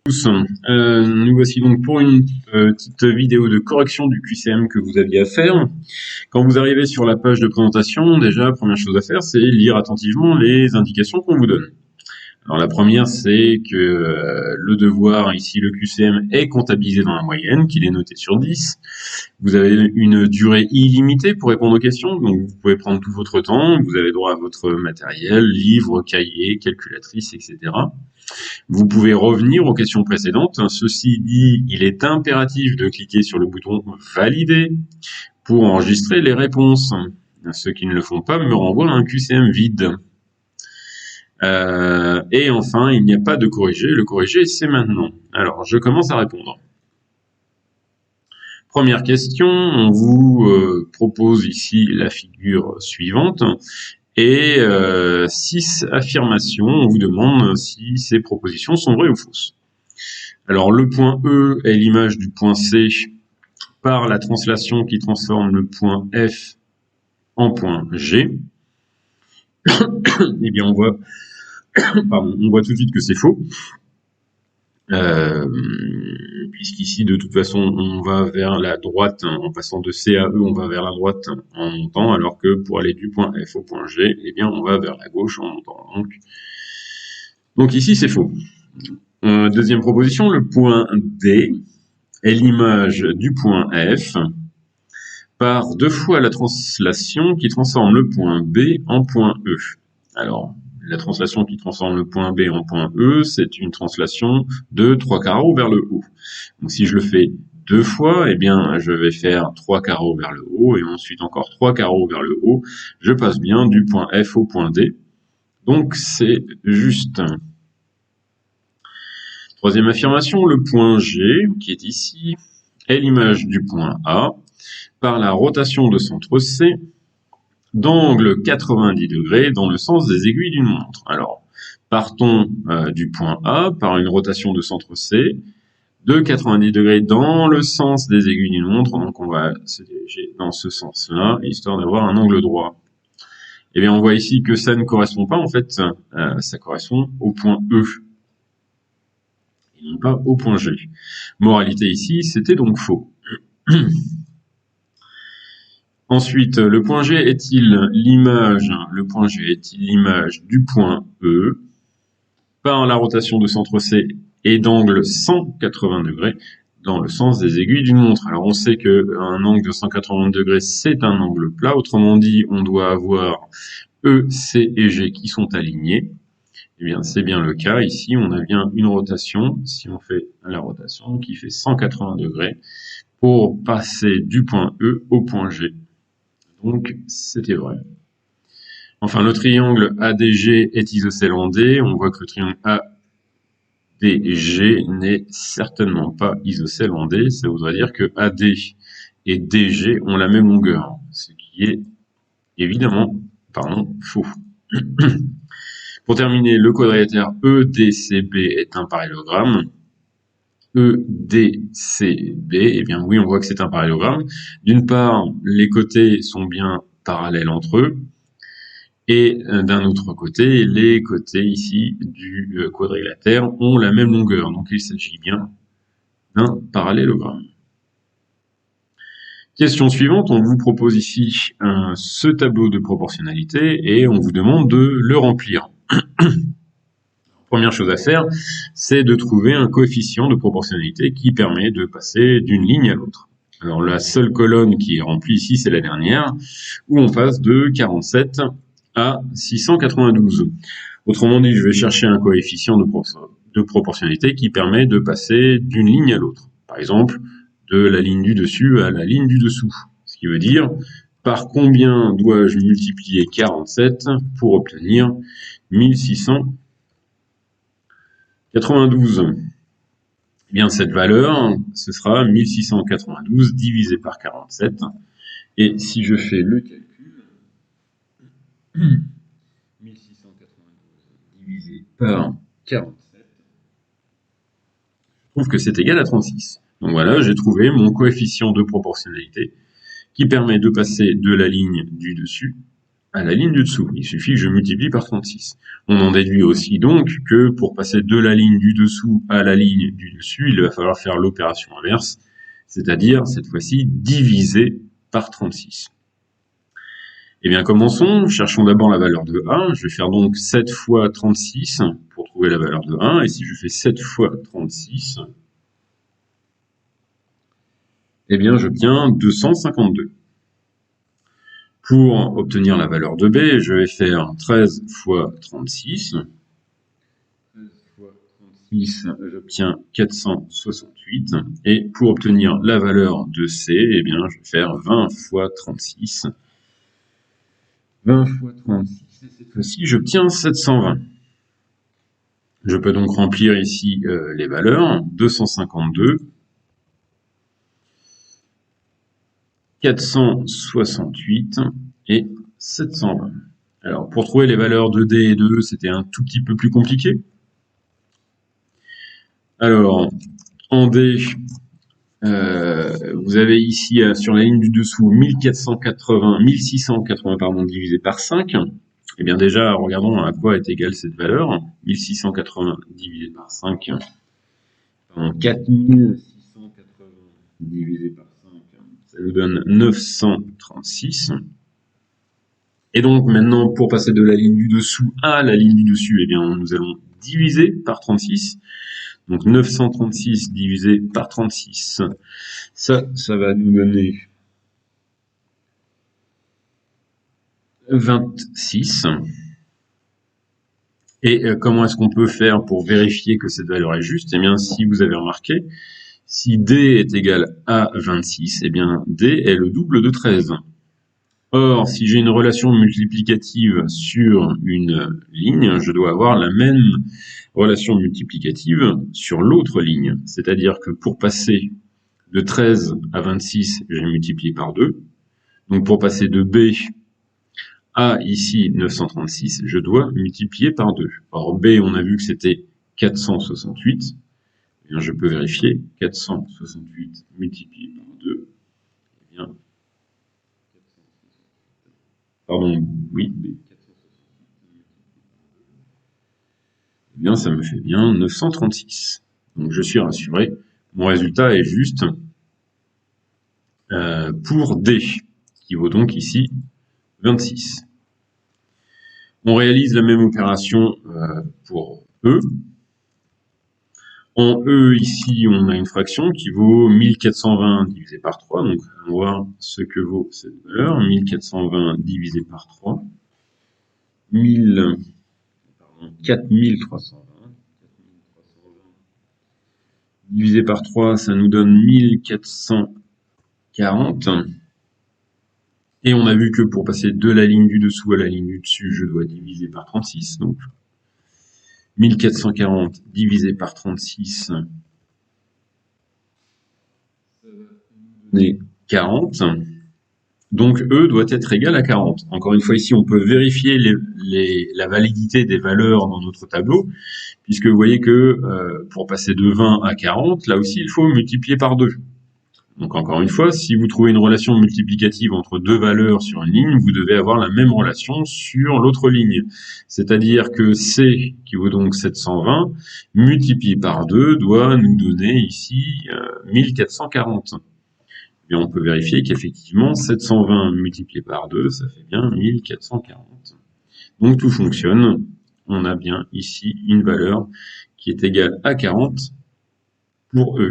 Tous. Nous voici donc pour une petite vidéo de correction du QCM que vous aviez à faire. Quand vous arrivez sur la page de présentation, déjà, la première chose à faire, c'est lire attentivement les indications qu'on vous donne. Alors la première, c'est que le devoir, ici le QCM, est comptabilisé dans la moyenne, qu'il est noté sur 10. Vous avez une durée illimitée pour répondre aux questions, donc vous pouvez prendre tout votre temps, vous avez droit à votre matériel, livre, cahier, calculatrice, etc. Vous pouvez revenir aux questions précédentes. Ceci dit, il est impératif de cliquer sur le bouton « Valider » pour enregistrer les réponses. Ceux qui ne le font pas me renvoient à un QCM vide. Et enfin, il n'y a pas de corriger. Le corriger, c'est maintenant. Alors, je commence à répondre. Première question, on vous propose ici la figure suivante. Et 6 affirmations, on vous demande si ces propositions sont vraies ou fausses. Alors le point E est l'image du point C par la translation qui transforme le point F en point G. Eh bien on voit tout de suite que c'est faux. Puisqu'ici de toute façon on va vers la droite, en passant de C à E, on va vers la droite en montant, alors que pour aller du point F au point G, eh bien on va vers la gauche en montant. Donc ici c'est faux. Deuxième proposition, le point D est l'image du point F par 2 fois la translation qui transforme le point B en point E. Alors, la translation qui transforme le point B en point E, c'est une translation de 3 carreaux vers le haut. Donc si je le fais 2 fois, eh bien je vais faire 3 carreaux vers le haut et ensuite encore 3 carreaux vers le haut. Je passe bien du point F au point D. Donc c'est juste. Troisième affirmation, le point G, qui est ici, est l'image du point A par la rotation de centre C d'angle 90 degrés dans le sens des aiguilles d'une montre. Alors, partons du point A par une rotation de centre C de 90 degrés dans le sens des aiguilles d'une montre. Donc, on va se diriger dans ce sens-là, histoire d'avoir un angle droit. Eh bien, on voit ici que ça ne correspond pas, en fait, ça correspond au point E. Non pas au point G. Moralité ici, c'était donc faux. Ensuite, le point G est-il l'image du point E par la rotation de centre C et d'angle 180 degrés dans le sens des aiguilles d'une montre. Alors on sait qu'un angle de 180 degrés, c'est un angle plat. Autrement dit, on doit avoir E, C et G qui sont alignés. Eh bien, c'est bien le cas. Ici, on a bien une rotation, si on fait la rotation, qui fait 180 degrés pour passer du point E au point G. Donc, c'était vrai. Enfin, le triangle ADG est isocèle en D. On voit que le triangle ADG n'est certainement pas isocèle en D. Ça voudrait dire que AD et DG ont la même longueur, ce qui est évidemment, faux. Pour terminer, le quadrilatère EDCB est un parallélogramme. EDCB, eh bien oui, on voit que c'est un parallélogramme. D'une part, les côtés sont bien parallèles entre eux. Et d'un autre côté, les côtés ici du quadrilatère ont la même longueur. Donc il s'agit bien d'un parallélogramme. Question suivante, on vous propose ici ce tableau de proportionnalité et on vous demande de le remplir. Première chose à faire, c'est de trouver un coefficient de proportionnalité qui permet de passer d'une ligne à l'autre. Alors la seule colonne qui est remplie ici, c'est la dernière, où on passe de 47 à 692. Autrement dit, je vais chercher un coefficient de proportionnalité qui permet de passer d'une ligne à l'autre. Par exemple, de la ligne du dessus à la ligne du dessous. Ce qui veut dire, par combien dois-je multiplier 47 pour obtenir 1692. Eh bien, cette valeur, ce sera 1692 divisé par 47. Et si je fais le calcul, 1692 divisé par 47, je trouve que c'est égal à 36. Donc voilà, j'ai trouvé mon coefficient de proportionnalité qui permet de passer de la ligne du dessus à la ligne du dessous. Il suffit que je multiplie par 36. On en déduit aussi donc que pour passer de la ligne du dessous à la ligne du dessus, il va falloir faire l'opération inverse, c'est-à-dire cette fois-ci diviser par 36. Eh bien, commençons. Cherchons d'abord la valeur de 1. Je vais faire donc 7 fois 36 pour trouver la valeur de 1. Et si je fais 7 fois 36, eh bien, j'obtiens 252. Pour obtenir la valeur de b, je vais faire 13 fois 36. 13 fois 36, j'obtiens 468. Et pour obtenir la valeur de c, eh bien, je vais faire 20 fois 36. 20 fois 36, et cette fois-ci, j'obtiens 720. Je peux donc remplir ici les valeurs. 252, 468 et 720. Alors, pour trouver les valeurs de D et de E, c'était un tout petit peu plus compliqué. Alors, en D, vous avez ici sur la ligne du dessous 1680 divisé par 5. Eh bien déjà, regardons à quoi est égale cette valeur. 1680 divisé par 5. Pardon, 4680 divisé par 5. Ça nous donne 936. Et donc maintenant, pour passer de la ligne du dessous à la ligne du dessus, eh bien, nous allons diviser par 36. Donc 936 divisé par 36, ça va nous donner 26. Et comment est-ce qu'on peut faire pour vérifier que cette valeur est juste? Eh bien, si vous avez remarqué, si D est égal à 26, eh bien, D est le double de 13. Or, si j'ai une relation multiplicative sur une ligne, je dois avoir la même relation multiplicative sur l'autre ligne. C'est-à-dire que pour passer de 13 à 26, j'ai multiplié par 2. Donc pour passer de B à ici 936, je dois multiplier par 2. Or B, on a vu que c'était 468. Eh bien, je peux vérifier 468 multiplié par 2. Eh bien, pardon, oui, B, 468. Eh bien, ça me fait bien 936. Donc je suis rassuré. Mon résultat est juste pour D, qui vaut donc ici 26. On réalise la même opération pour E. En E, ici, on a une fraction qui vaut 1420 divisé par 3. Donc, on va voir ce que vaut cette valeur. 1420 divisé par 3. 4320. Divisé par 3, ça nous donne 1440. Et on a vu que pour passer de la ligne du dessous à la ligne du dessus, je dois diviser par 36. Donc, 1440 divisé par 36, ça va nous donner 40. Donc, E doit être égal à 40. Encore une fois, ici, on peut vérifier la validité des valeurs dans notre tableau, puisque vous voyez que pour passer de 20 à 40, là aussi, il faut multiplier par 2. Donc encore une fois, si vous trouvez une relation multiplicative entre deux valeurs sur une ligne, vous devez avoir la même relation sur l'autre ligne. C'est-à-dire que C, qui vaut donc 720, multiplié par 2, doit nous donner ici 1440. Et on peut vérifier qu'effectivement, 720 multiplié par 2, ça fait bien 1440. Donc tout fonctionne. On a bien ici une valeur qui est égale à 40 pour E.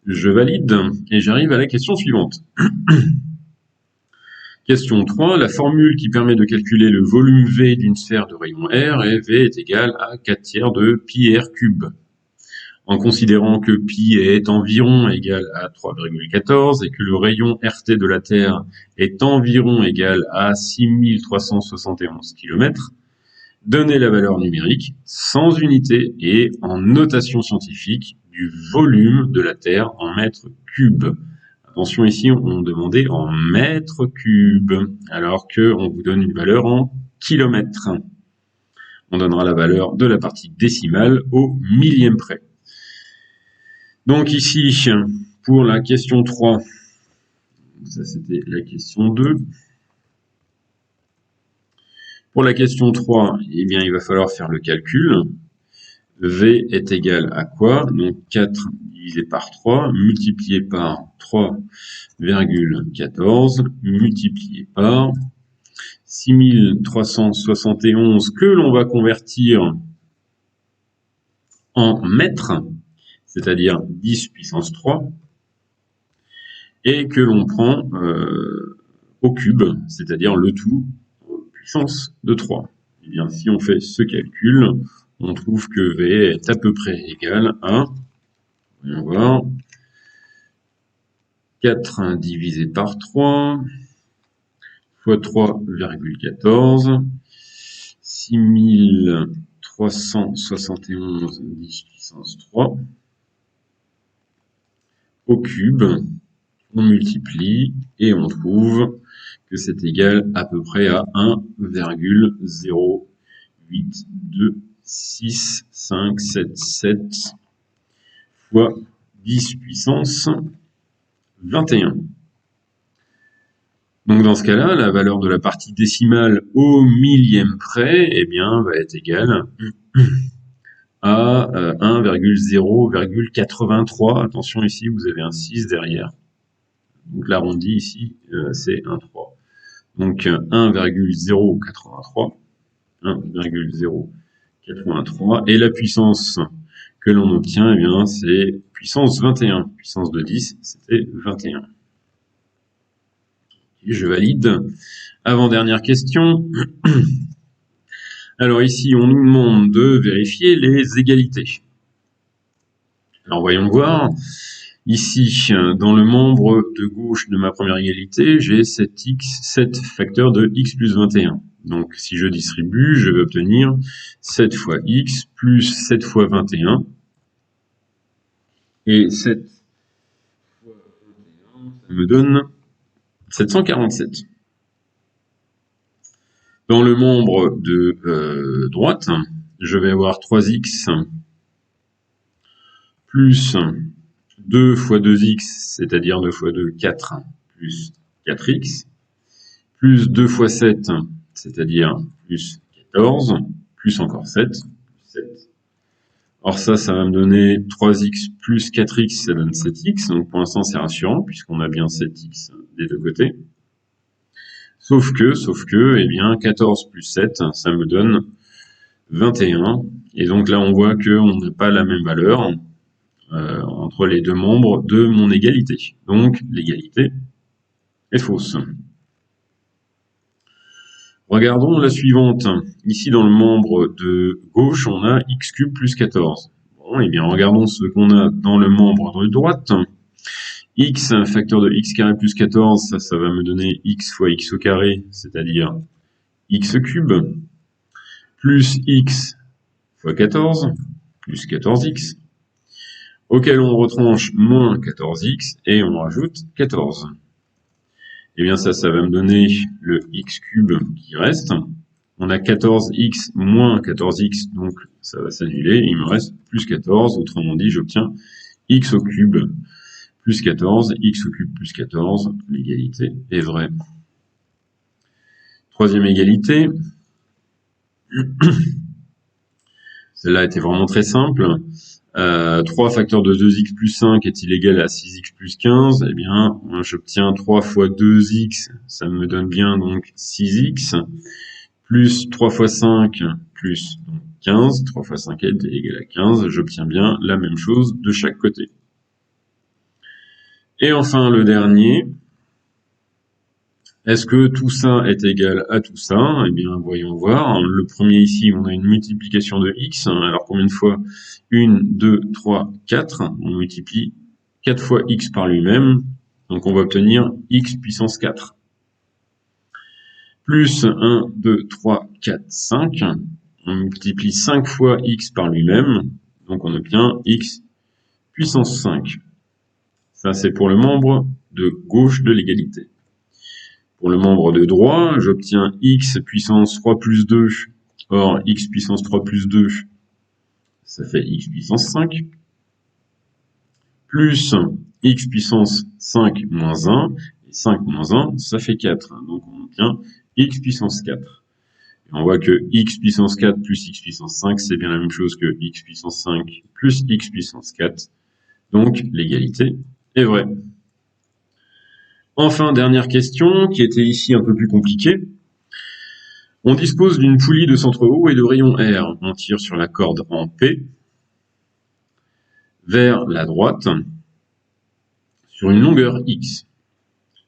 Je valide et j'arrive à la question suivante. Question 3. La formule qui permet de calculer le volume V d'une sphère de rayon R est V est égal à 4 tiers de pi R cube. En considérant que pi est environ égal à 3,14 et que le rayon RT de la Terre est environ égal à 6371 km, donnez la valeur numérique sans unité et en notation scientifique du volume de la Terre en mètres cubes. Attention, ici, on demandait en mètres cubes, alors qu'on vous donne une valeur en kilomètres. On donnera la valeur de la partie décimale au millième près. Donc ici, pour la question 3, ça c'était la question 2. Pour la question 3, eh bien, il va falloir faire le calcul. V est égal à quoi? Donc 4 divisé par 3, multiplié par 3,14, multiplié par 6371 que l'on va convertir en mètres, c'est-à-dire 10 puissance 3, et que l'on prend au cube, c'est-à-dire le tout puissance de 3. Et bien, si on fait ce calcul, on trouve que V est à peu près égal à, voyons voir, 4 divisé par 3, fois 3,14, 6371 10 puissance 3, au cube, on multiplie et on trouve que c'est égal à peu près à 1,0826577 fois 10 puissance 21. Donc dans ce cas-là, la valeur de la partie décimale au millième près, eh bien, va être égale à 1,0,83. Attention ici, vous avez un 6 derrière. Donc l'arrondi ici, c'est un 3. Donc 1,083. 1,083. Et la puissance que l'on obtient, eh bien, c'est puissance 21. Puissance de 10, c'était 21. Et je valide. Avant-dernière question. Alors ici, on nous demande de vérifier les égalités. Alors voyons voir. Ici, dans le membre de gauche de ma première égalité, j'ai 7 facteurs de x plus 21. Donc si je distribue, je vais obtenir 7 fois x plus 7 fois 21. Et 7 fois 21, ça me donne 747. Dans le membre de droite, je vais avoir 3x plus 2 fois 2x, c'est-à-dire 2 fois 2, 4, plus 4x, plus 2 fois 7, c'est-à-dire plus 14, plus encore 7, plus 7. Or ça va me donner 3x plus 4x, ça donne 7x, donc pour l'instant c'est rassurant, puisqu'on a bien 7x des deux côtés. Sauf que, eh bien, 14 plus 7, ça me donne 21. Et donc là, on voit qu'on n'a pas la même valeur entre les deux membres de mon égalité. Donc, l'égalité est fausse. Regardons la suivante. Ici, dans le membre de gauche, on a x cube plus 14. Bon, eh bien, regardons ce qu'on a dans le membre de droite. X, facteur de x carré plus 14, ça va me donner x fois x au carré, c'est-à-dire x cube, plus x fois 14, plus 14x, auquel on retranche moins 14x, et on rajoute 14. Et bien ça va me donner le x cube qui reste. On a 14x moins 14x, donc ça va s'annuler, il me reste plus 14, autrement dit, j'obtiens x au cube plus 14, x au cube plus 14, l'égalité est vraie. Troisième égalité. Celle-là était vraiment très simple. 3 facteurs de 2x plus 5 est-il égal à 6x plus 15? Eh bien, j'obtiens 3 fois 2x, ça me donne bien donc 6x, plus 3 fois 5 plus donc 15, 3 fois 5 est égal à 15, j'obtiens bien la même chose de chaque côté. Et enfin, le dernier, est-ce que tout ça est égal à tout ça? Eh bien, voyons voir. Le premier ici, on a une multiplication de x. Alors, combien de fois? 1, 2, 3, 4. On multiplie 4 fois x par lui-même. Donc, on va obtenir x puissance 4. Plus 1, 2, 3, 4, 5. On multiplie 5 fois x par lui-même. Donc, on obtient x puissance 5. Ça, c'est pour le membre de gauche de l'égalité. Pour le membre de droit, j'obtiens x puissance 3 plus 2. Or, x puissance 3 plus 2, ça fait x puissance 5. Plus x puissance 5 moins 1. Et 5 moins 1, ça fait 4. Donc, on obtient x puissance 4. On voit que x puissance 4 plus x puissance 5, c'est bien la même chose que x puissance 5 plus x puissance 4. Donc, l'égalité est vraie. Enfin, dernière question, qui était ici un peu plus compliquée. On dispose d'une poulie de centre O et de rayon R. On tire sur la corde en P vers la droite sur une longueur X.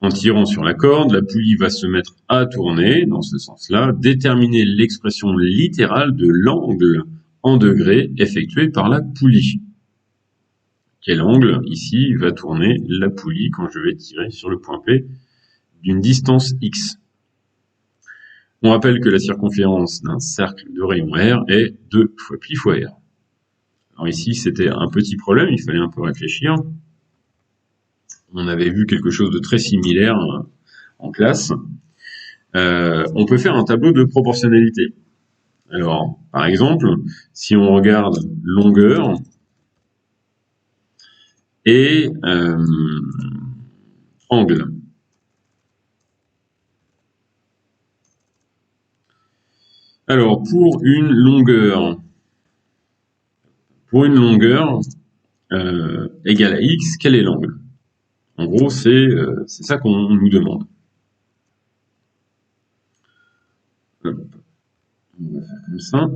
En tirant sur la corde, la poulie va se mettre à tourner dans ce sens-là. Déterminer l'expression littérale de l'angle en degrés effectué par la poulie. Quel angle, ici, va tourner la poulie quand je vais tirer sur le point P d'une distance X. On rappelle que la circonférence d'un cercle de rayon R est 2 fois pi fois R. Alors ici, c'était un petit problème, il fallait un peu réfléchir. On avait vu quelque chose de très similaire en classe. On peut faire un tableau de proportionnalité. Alors, par exemple, si on regarde longueur et angle. Alors, pour une longueur égale à x, quel est l'angle? En gros, c'est ça qu'on nous demande. Hop. On va faire comme ça.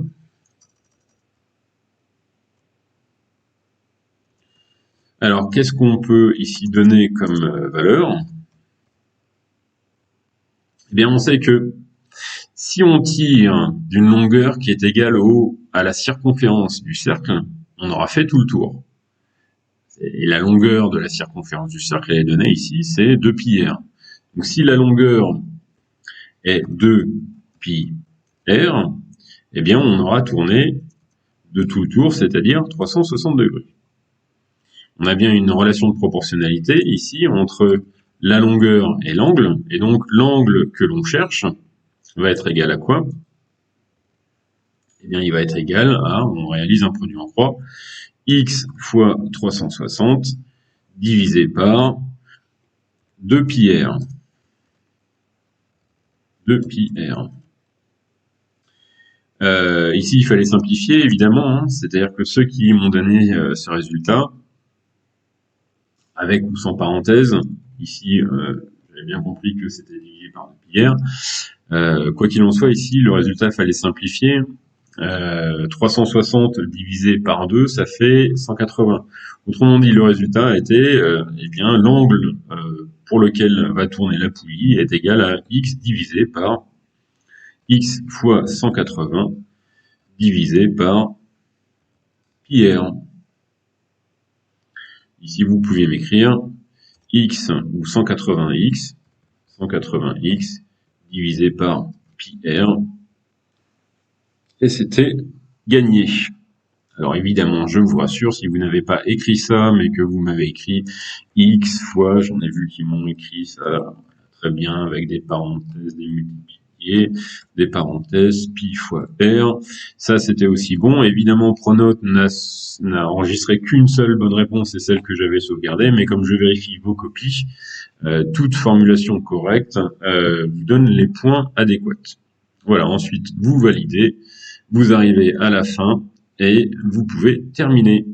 Alors, qu'est-ce qu'on peut ici donner comme valeur? Eh bien, on sait que si on tire d'une longueur qui est égale à la circonférence du cercle, on aura fait tout le tour. Et la longueur de la circonférence du cercle est donnée ici, c'est 2 pi r. Donc si la longueur est 2 pi r, eh bien on aura tourné de tout le tour, c'est-à-dire 360 degrés. On a bien une relation de proportionnalité ici entre la longueur et l'angle, et donc l'angle que l'on cherche va être égal à quoi? Eh bien, il va être égal à, on réalise un produit en croix, x fois 360 divisé par 2 pi r. 2 pi r. Ici, il fallait simplifier, évidemment, hein, c'est-à-dire que ceux qui m'ont donné ce résultat, avec ou sans parenthèse, ici, j'avais bien compris que c'était divisé par 2 pi r. Quoi qu'il en soit, ici, le résultat, il fallait simplifier. 360 divisé par 2, ça fait 180. Autrement dit, le résultat était, eh bien, l'angle pour lequel va tourner la poulie est égal à x divisé par x fois 180 divisé par pi r. Ici, vous pouvez m'écrire x ou 180x divisé par pi r. Et c'était gagné. Alors évidemment, je vous rassure, si vous n'avez pas écrit ça, mais que vous m'avez écrit x fois, j'en ai vu qui m'ont écrit ça très bien avec des parenthèses, des multipliés, des parenthèses, pi fois r, ça c'était aussi bon. Évidemment, Pronote n'a enregistré qu'une seule bonne réponse, c'est celle que j'avais sauvegardée, mais comme je vérifie vos copies, toute formulation correcte vous donne les points adéquats. Voilà, ensuite vous validez. Vous arrivez à la fin et vous pouvez terminer.